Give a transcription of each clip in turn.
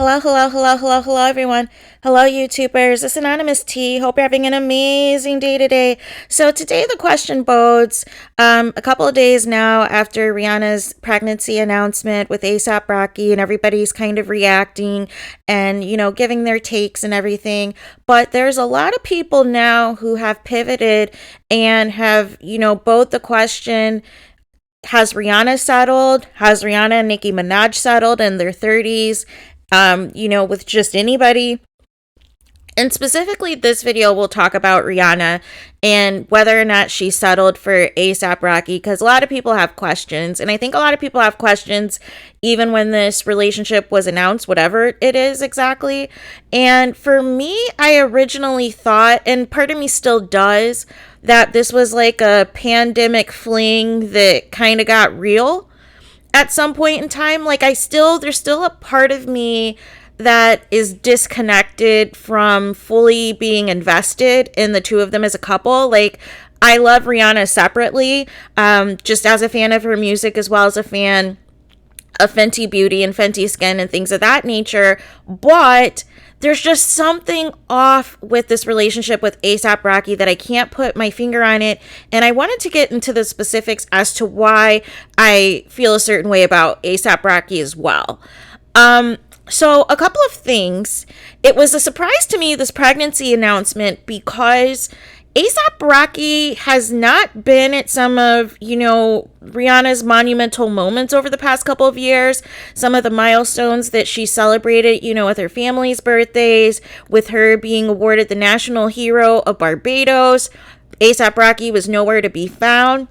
Hello, everyone. Hello, YouTubers. It's Anonymous T. Hope you're having an amazing day today. So today the question bodes, a couple of days now after Rihanna's pregnancy announcement with ASAP Rocky, and everybody's kind of reacting and, giving their takes and everything. But there's a lot of people now who have pivoted and have, both the question, has Rihanna settled? Has Rihanna and Nicki Minaj settled in their 30s? With just anybody. And specifically, this video will talk about Rihanna and whether or not she settled for ASAP Rocky, because a lot of people have questions. And I think a lot of people have questions even when this relationship was announced, whatever it is exactly. And for me, I originally thought, and part of me still does, that this was like a pandemic fling that kind of got real at some point in time. There's still a part of me that is disconnected from fully being invested in the two of them as a couple. I love Rihanna separately, just as a fan of her music, as well as a fan of Fenty Beauty and Fenty Skin and things of that nature. But there's just something off with this relationship with ASAP Rocky that I can't put my finger on it. And I wanted to get into the specifics as to why I feel a certain way about ASAP Rocky as well. So a couple of things. It was a surprise to me, this pregnancy announcement, because ASAP Rocky has not been at some of, Rihanna's monumental moments over the past couple of years. Some of the milestones that she celebrated, with her family's birthdays, with her being awarded the National Hero of Barbados. ASAP Rocky was nowhere to be found.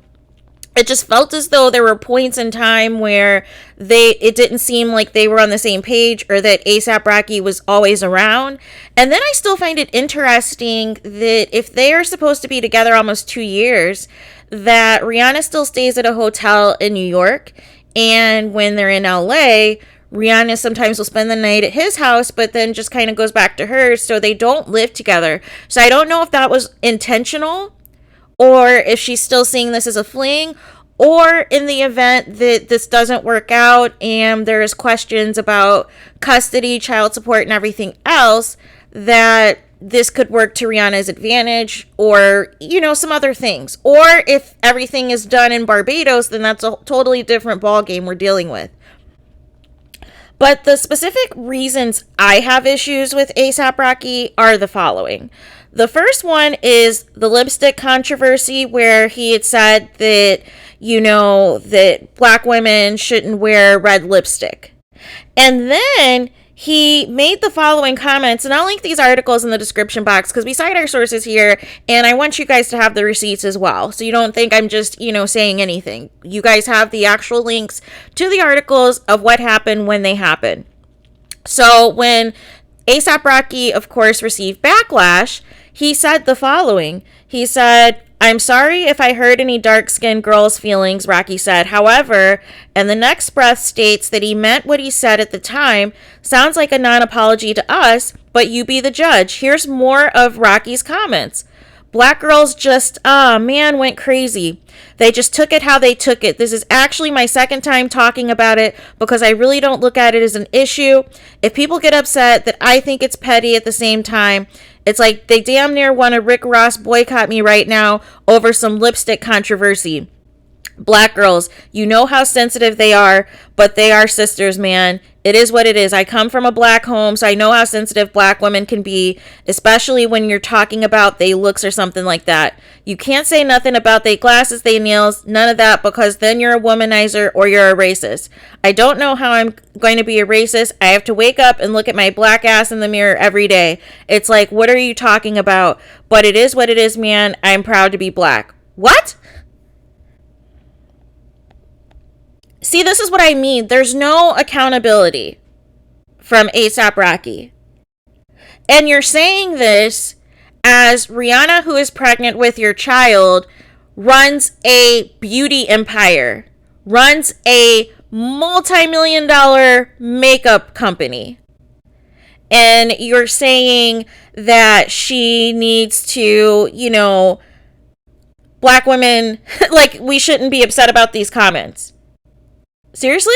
It just felt as though there were points in time where it didn't seem like they were on the same page, or that ASAP Rocky was always around. And then I still find it interesting that if they are supposed to be together almost 2 years, that Rihanna still stays at a hotel in New York. And when they're in LA, Rihanna sometimes will spend the night at his house, but then just kind of goes back to hers. So they don't live together. So I don't know if that was intentional, or if she's still seeing this as a fling, or in the event that this doesn't work out and there's questions about custody, child support, and everything else, that this could work to Rihanna's advantage, or, some other things. Or if everything is done in Barbados, then that's a totally different ballgame we're dealing with. But the specific reasons I have issues with ASAP Rocky are the following. The first one is the lipstick controversy, where he had said that, that black women shouldn't wear red lipstick. And then he made the following comments, and I'll link these articles in the description box, because we cite our sources here, and I want you guys to have the receipts as well. So you don't think I'm just, saying anything. You guys have the actual links to the articles of what happened when they happened. So when ASAP Rocky, of course, received backlash, he said the following. He said, "I'm sorry if I hurt any dark-skinned girls' feelings," Rocky said. "However," and the next breath states that he meant what he said at the time. "Sounds like a non-apology to us, but you be the judge." Here's more of Rocky's comments. "Black girls just, went crazy. They just took it how they took it. This is actually my second time talking about it, because I really don't look at it as an issue. If people get upset, that I think it's petty at the same time. It's like they damn near want to Rick Ross boycott me right now over some lipstick controversy. Black girls, you know how sensitive they are, but they are sisters, man. It is what it is. I come from a black home, so I know how sensitive black women can be, especially when you're talking about they looks or something like that. You can't say nothing about they glasses, they nails, none of that, because then you're a womanizer or you're a racist. I don't know how I'm going to be a racist. I have to wake up and look at my black ass in the mirror every day. It's like, what are you talking about? But it is what it is, man. I'm proud to be black." What? See, this is what I mean. There's no accountability from ASAP Rocky. And you're saying this as Rihanna, who is pregnant with your child, runs a beauty empire, runs a multi-million-dollar makeup company. And you're saying that she needs to, black women, we shouldn't be upset about these comments. Seriously?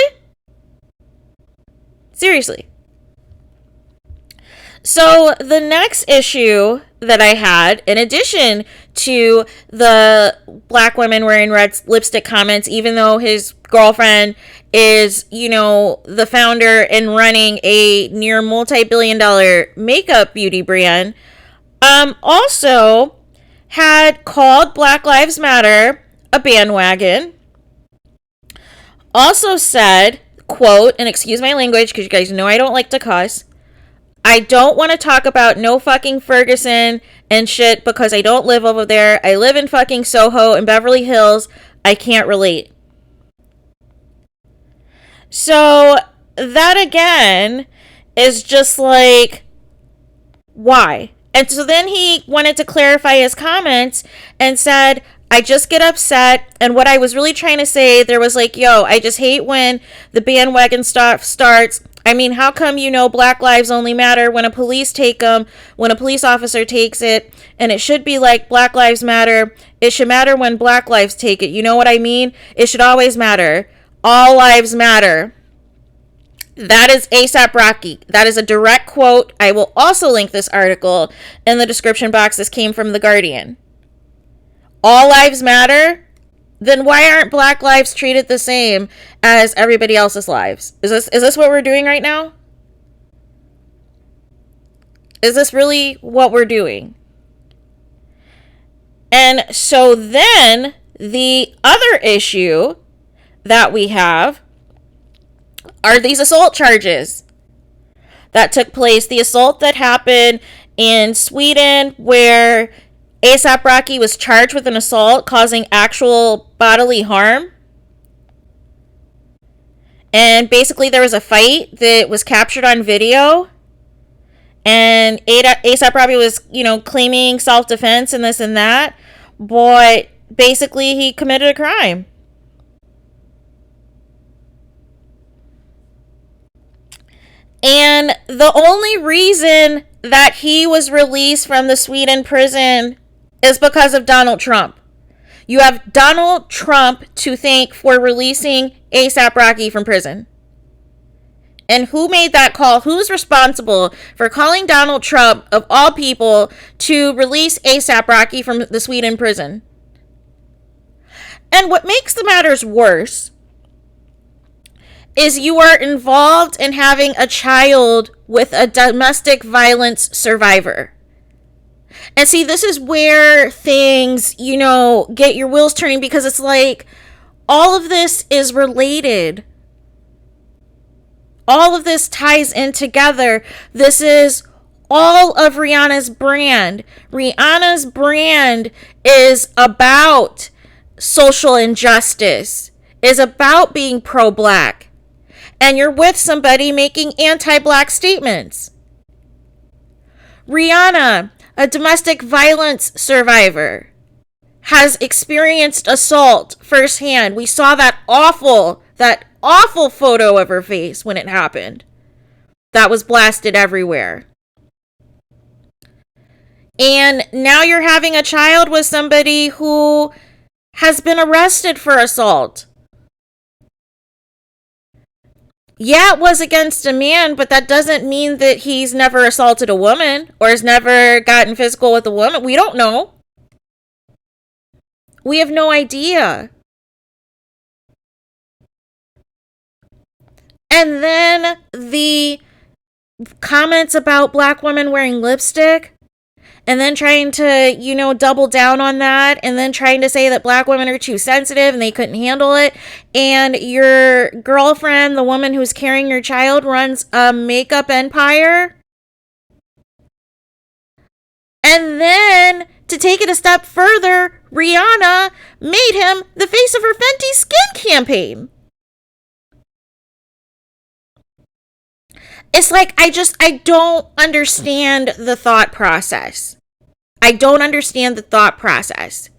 So the next issue that I had, in addition to the black women wearing red lipstick comments, even though his girlfriend is, the founder and running a near multi-billion-dollar makeup beauty brand, also had called Black Lives Matter a bandwagon. Also said, quote, and excuse my language because you guys know I don't like to cuss, I don't want to talk about no fucking Ferguson and shit because I don't live over there. I live in fucking Soho and Beverly Hills. I can't relate. So that again is just like, why? And so then he wanted to clarify his comments and said, I just get upset. And what I was really trying to say, there was like, yo, I just hate when the bandwagon stuff starts. I mean, how come, Black lives only matter when a police officer takes it, and it should be like Black Lives Matter. It should matter when Black lives take it. You know what I mean? It should always matter. All lives matter. That is ASAP Rocky. That is a direct quote. I will also link this article in the description box. This came from The Guardian. All lives matter? Then why aren't Black lives treated the same as everybody else's lives? Is this what we're doing right now? Is this really what we're doing? And so then the other issue that we have are these assault charges that took place. The assault that happened in Sweden, where ASAP Rocky was charged with an assault causing actual bodily harm. And basically there was a fight that was captured on video. And ASAP Rocky was, claiming self-defense and this and that. But basically he committed a crime. And the only reason that he was released from the Sweden prison is because of Donald Trump. You have Donald Trump to thank for releasing ASAP Rocky from prison. And who made that call? Who's responsible for calling Donald Trump, of all people, to release ASAP Rocky from the Sweden prison? And what makes the matters worse is you are involved in having a child with a domestic violence survivor. And see, this is where things, get your wheels turning, because it's like all of this is related. All of this ties in together. This is all of Rihanna's brand. Rihanna's brand is about social injustice, is about being pro-black. And you're with somebody making anti-black statements. Rihanna, a domestic violence survivor, has experienced assault firsthand. We saw that awful photo of her face when it happened. That was blasted everywhere. And now you're having a child with somebody who has been arrested for assault. Yeah, it was against a man, but that doesn't mean that he's never assaulted a woman or has never gotten physical with a woman. We don't know. We have no idea. And then the comments about black women wearing lipstick, and then trying to, double down on that, and then trying to say that black women are too sensitive and they couldn't handle it. And your girlfriend, the woman who's carrying your child, runs a makeup empire. And then, to take it a step further, Rihanna made him the face of her Fenty Skin campaign. It's like, I don't understand the thought process. I don't understand the thought process.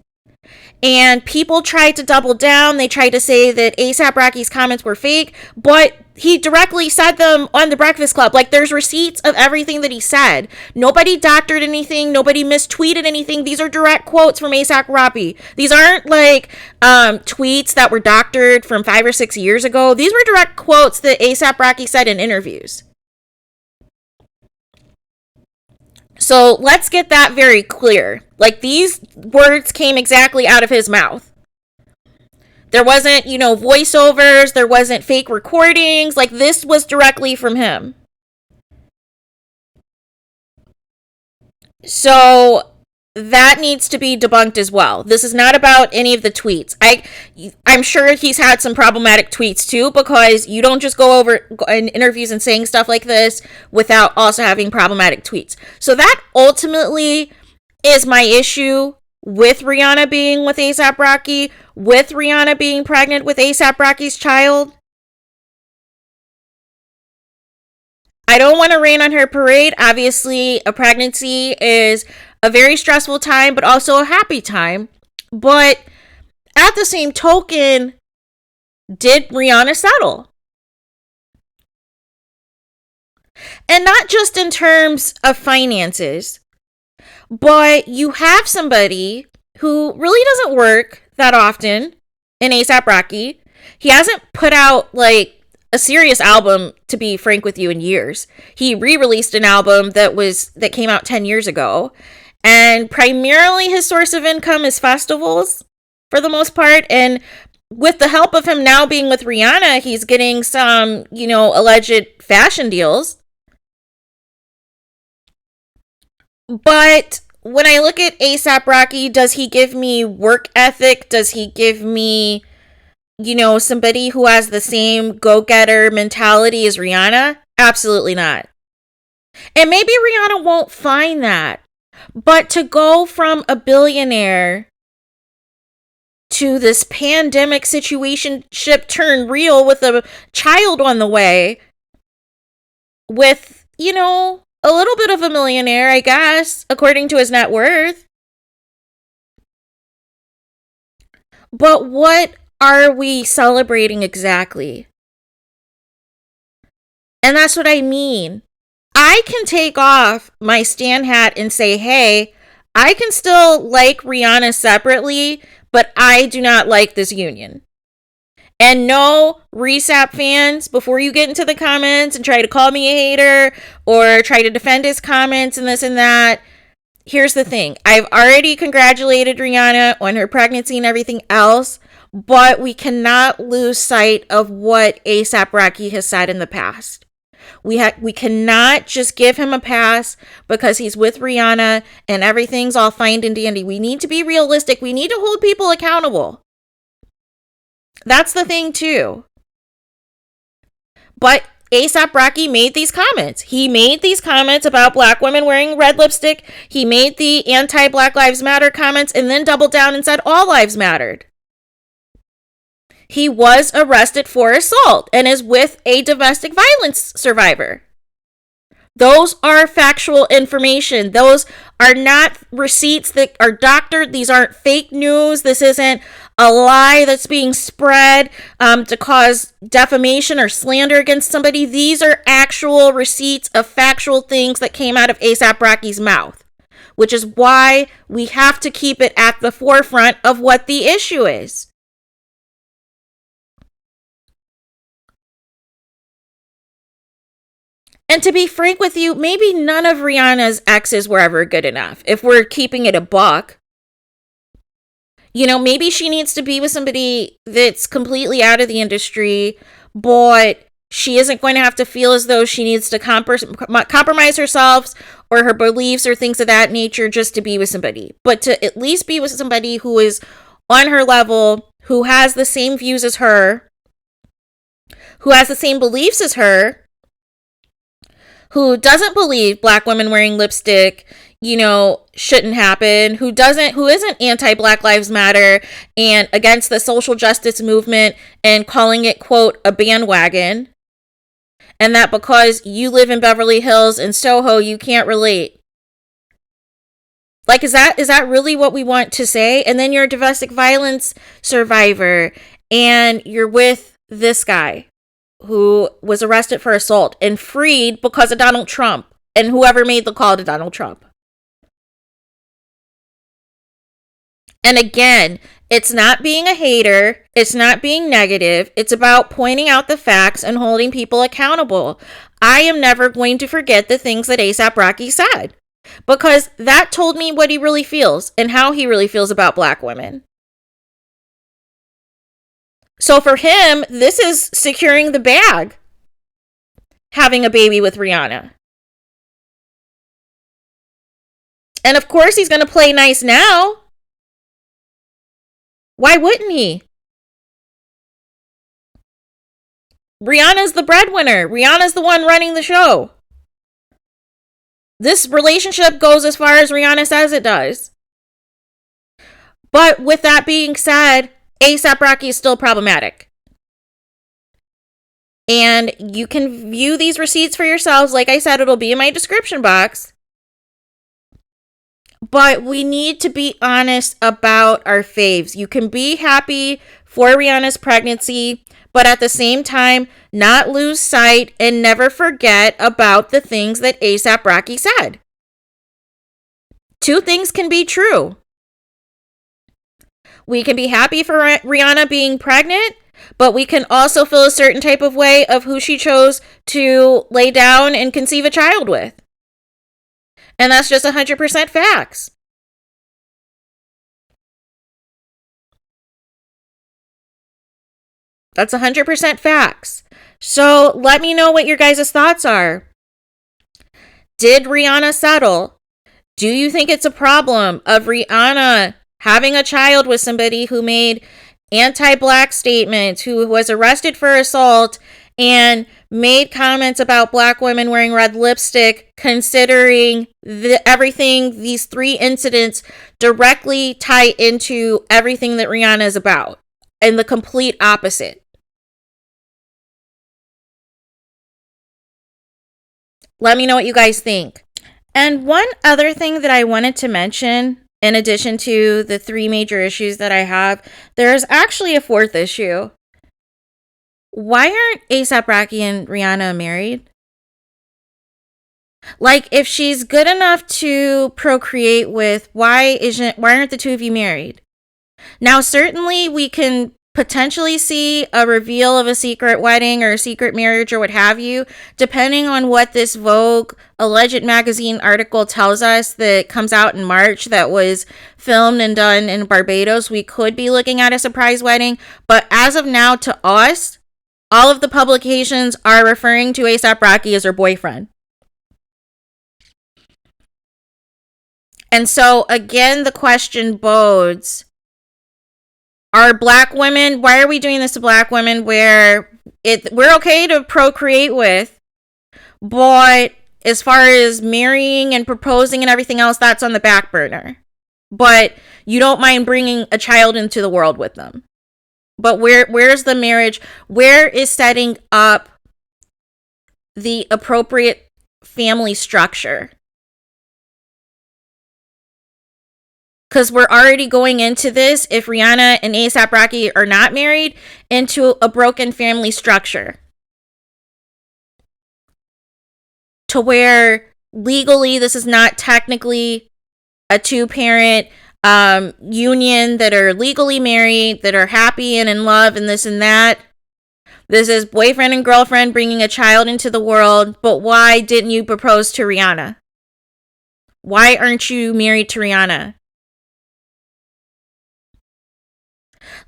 And people tried to double down. They tried to say that A$AP Rocky's comments were fake, but he directly said them on The Breakfast Club. Like, there's receipts of everything that he said. Nobody doctored anything. Nobody mistweeted anything. These are direct quotes from A$AP Rocky. These aren't like tweets that were doctored from 5 or 6 years ago. These were direct quotes that A$AP Rocky said in interviews. So let's get that very clear. Like, these words came exactly out of his mouth. There wasn't, voiceovers, there wasn't fake recordings. Like, this was directly from him. So that needs to be debunked as well. This is not about any of the tweets. I'm sure he's had some problematic tweets too, because you don't just go over in interviews and saying stuff like this without also having problematic tweets. So that ultimately is my issue with Rihanna being with A$AP Rocky, with Rihanna being pregnant with A$AP Rocky's child. I don't want to rain on her parade. Obviously, a pregnancy is a very stressful time, but also a happy time. But at the same token, did Rihanna settle? And not just in terms of finances, but you have somebody who really doesn't work that often in A$AP Rocky. He hasn't put out like a serious album, to be frank with you, in years. He re-released an album that came out 10 years ago, and primarily his source of income is festivals for the most part. And with the help of him now being with Rihanna, he's getting some, alleged fashion deals. But when I look at A$AP Rocky, does he give me work ethic? Does he give me, somebody who has the same go-getter mentality as Rihanna? Absolutely not. And maybe Rihanna won't find that. But to go from a billionaire to this pandemic situation ship turned real with a child on the way, with, a little bit of a millionaire, I guess, according to his net worth. But what are we celebrating exactly? And that's what I mean. I can take off my Stan hat and say, hey, I can still like Rihanna separately, but I do not like this union. And no, RESAP fans, before you get into the comments and try to call me a hater or try to defend his comments and this and that, here's the thing. I've already congratulated Rihanna on her pregnancy and everything else, but we cannot lose sight of what A$AP Rocky has said in the past. We cannot just give him a pass because he's with Rihanna and everything's all fine and dandy. We need to be realistic. We need to hold people accountable. That's the thing too. But A$AP Rocky made these comments. He made these comments about black women wearing red lipstick. He made the anti-Black Lives Matter comments and then doubled down and said all lives mattered. He was arrested for assault and is with a domestic violence survivor. Those are factual information. Those are not receipts that are doctored. These aren't fake news. This isn't a lie that's being spread to cause defamation or slander against somebody. These are actual receipts of factual things that came out of A$AP Rocky's mouth, which is why we have to keep it at the forefront of what the issue is. And to be frank with you, maybe none of Rihanna's exes were ever good enough, if we're keeping it a buck. Maybe she needs to be with somebody that's completely out of the industry, but she isn't going to have to feel as though she needs to compromise herself or her beliefs or things of that nature just to be with somebody. But to at least be with somebody who is on her level, who has the same views as her, who has the same beliefs as her, who doesn't believe black women wearing lipstick, shouldn't happen, who isn't anti-Black Lives Matter and against the social justice movement and calling it, quote, a bandwagon. And that because you live in Beverly Hills and Soho, you can't relate. Like, is that really what we want to say? And then you're a domestic violence survivor and you're with this guy who was arrested for assault and freed because of Donald Trump and whoever made the call to Donald Trump. And again, it's not being a hater. It's not being negative. It's about pointing out the facts and holding people accountable. I am never going to forget the things that A$AP Rocky said. because that told me what he really feels and how he really feels about black women. So for him, this is securing the bag, having a baby with Rihanna. And of course, he's going to play nice now. Why wouldn't he? Rihanna's the breadwinner. Rihanna's the one running the show. This relationship goes as far as Rihanna says it does. But with that being said, ASAP Rocky is still problematic. And you can view these receipts for yourselves. Like I said, it'll be in my description box. But we need to be honest about our faves. You can be happy for Rihanna's pregnancy, but at the same time, not lose sight and never forget about the things that ASAP Rocky said. Two things can be true. We can be happy for Rihanna being pregnant, but we can also feel a certain type of way of who she chose to lay down and conceive a child with. And that's just 100% facts. That's 100% facts. So let me know what your guys' thoughts are. Did Rihanna settle? Do you think it's a problem of Rihanna having a child with somebody who made anti-black statements, who was arrested for assault, and made comments about black women wearing red lipstick, considering everything, these three incidents directly tie into everything that Rihanna is about, and the complete opposite? Let me know what you guys think. And one other thing that I wanted to mention, in addition to the three major issues that I have, there's actually a fourth issue. Why aren't ASAP Rocky and Rihanna married? Like, if she's good enough to procreate with, why aren't the two of you married? Now, certainly we can potentially see a reveal of a secret wedding or a secret marriage or what have you, depending on what this Vogue alleged magazine article tells us that comes out in March that was filmed and done in Barbados. We could be looking at a surprise wedding, but as of now, to us, all of the publications are referring to ASAP Rocky as her boyfriend. And so, again, the question bodes, are black women, why are we doing this to black women where we're okay to procreate with, but as far as marrying and proposing and everything else, that's on the back burner. But you don't mind bringing a child into the world with them. But where's the marriage? Where is setting up the appropriate family structure? Because we're already going into this, if Rihanna and ASAP Rocky are not married, into a broken family structure. To where legally this is not technically a two-parent union that are legally married, that are happy and in love and this and that. This is boyfriend and girlfriend bringing a child into the world, but why didn't you propose to Rihanna? Why aren't you married to Rihanna?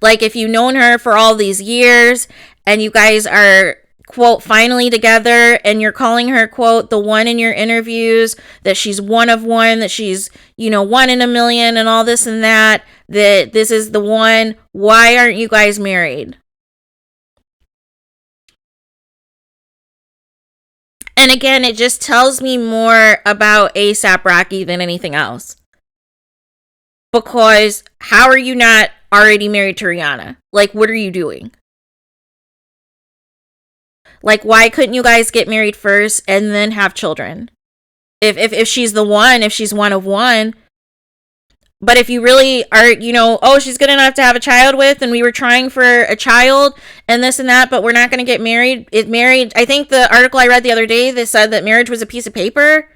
Like, if you've known her for all these years and you guys are, quote, finally together, and you're calling her, quote, the one in your interviews, that she's one of one, that she's, one in a million and all this and that this is the one, why aren't you guys married? And again, it just tells me more about ASAP Rocky than anything else. Because how are you not already married to Rihanna? Like, what are you doing? Like, why couldn't you guys get married first and then have children? If she's the one, if she's one of one. But if you really are, she's good enough to have a child with, and we were trying for a child and this and that, but we're not going to get married. I think the article I read the other day, they said that marriage was a piece of paper.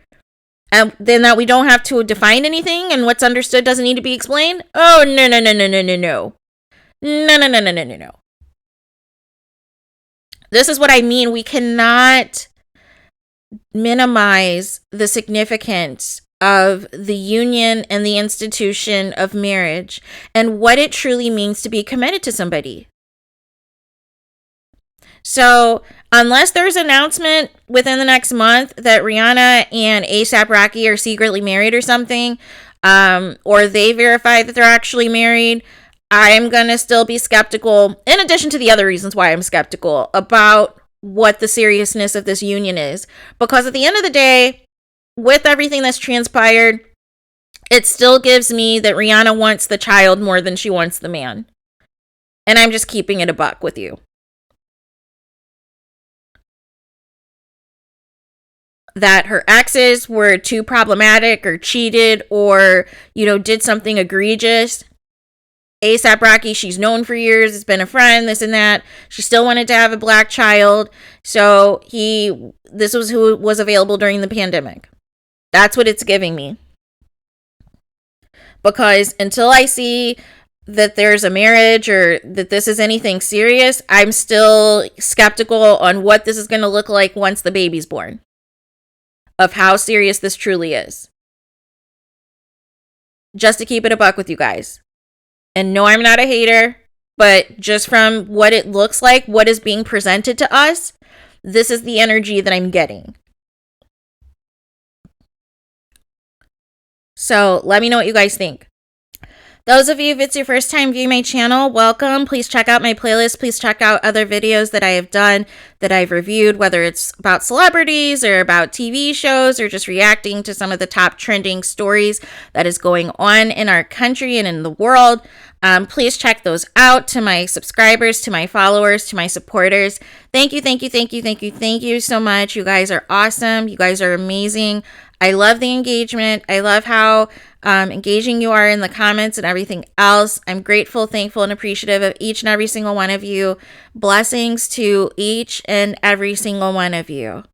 And then that we don't have to define anything, and what's understood doesn't need to be explained. Oh, no. No. This is what I mean. We cannot minimize the significance of the union and the institution of marriage and what it truly means to be committed to somebody. So, unless there's an announcement within the next month that Rihanna and ASAP Rocky are secretly married or something, or they verify that they're actually married, I'm going to still be skeptical, in addition to the other reasons why I'm skeptical about what the seriousness of this union is. Because at the end of the day, with everything that's transpired, it still gives me that Rihanna wants the child more than she wants the man. And I'm just keeping it a buck with you. That her exes were too problematic or cheated or, did something egregious. ASAP Rocky, she's known for years, has been a friend, this and that. She still wanted to have a black child. So this was who was available during the pandemic. That's what it's giving me. Because until I see that there's a marriage or that this is anything serious, I'm still skeptical on what this is going to look like once the baby's born. Of how serious this truly is. Just to keep it a buck with you guys. And no, I'm not a hater, but just from what it looks like, what is being presented to us, this is the energy that I'm getting. So let me know what you guys think. Those of you, if it's your first time viewing my channel, welcome. Please check out my playlist. Please check out other videos that I have done, that I've reviewed, whether it's about celebrities or about TV shows or just reacting to some of the top trending stories that is going on in our country and in the world. Please check those out. To my subscribers, to my followers, to my supporters. Thank you, thank you, thank you, thank you, thank you so much. You guys are awesome. You guys are amazing. I love the engagement. I love how engaging you are in the comments and everything else. I'm grateful, thankful, and appreciative of each and every single one of you. Blessings to each and every single one of you.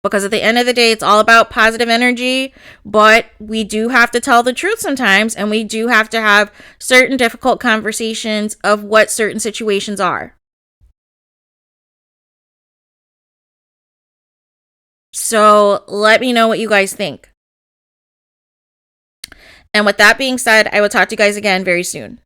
Because at the end of the day, it's all about positive energy, but we do have to tell the truth sometimes, and we do have to have certain difficult conversations of what certain situations are. So let me know what you guys think. And with that being said, I will talk to you guys again very soon.